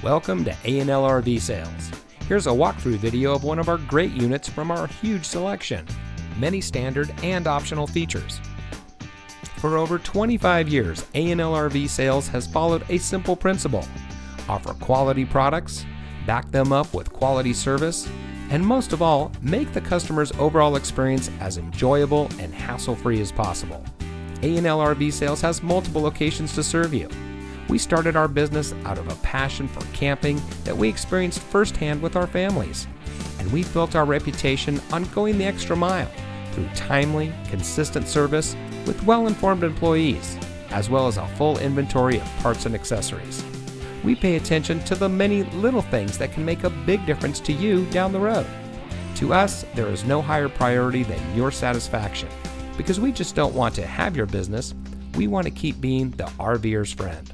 Welcome to A&L RV Sales. Here's a walkthrough video of one of our great units from our huge selection. Many standard and optional features. For over 25 years, A&L RV Sales has followed a simple principle: offer quality products, back them up with quality service, and most of all, make the customer's overall experience as enjoyable and hassle-free as possible. A&L RV Sales has multiple locations to serve you. We started our business out of a passion for camping that we experienced firsthand with our families, and we built our reputation on going the extra mile through timely, consistent service with well-informed employees, as well as a full inventory of parts and accessories. We pay attention to the many little things that can make a big difference to you down the road. To us, there is no higher priority than your satisfaction, because we just don't want to have your business, we want to keep being the RVer's friend.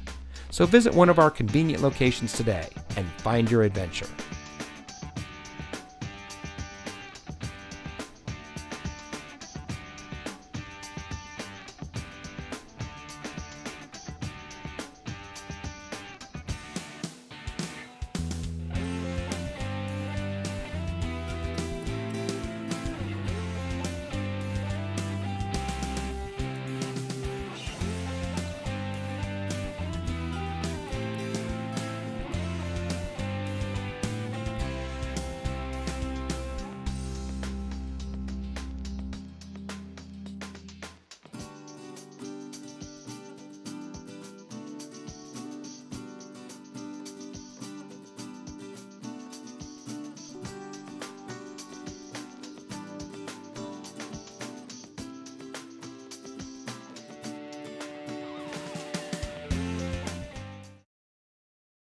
So visit one of our convenient locations today and find your adventure.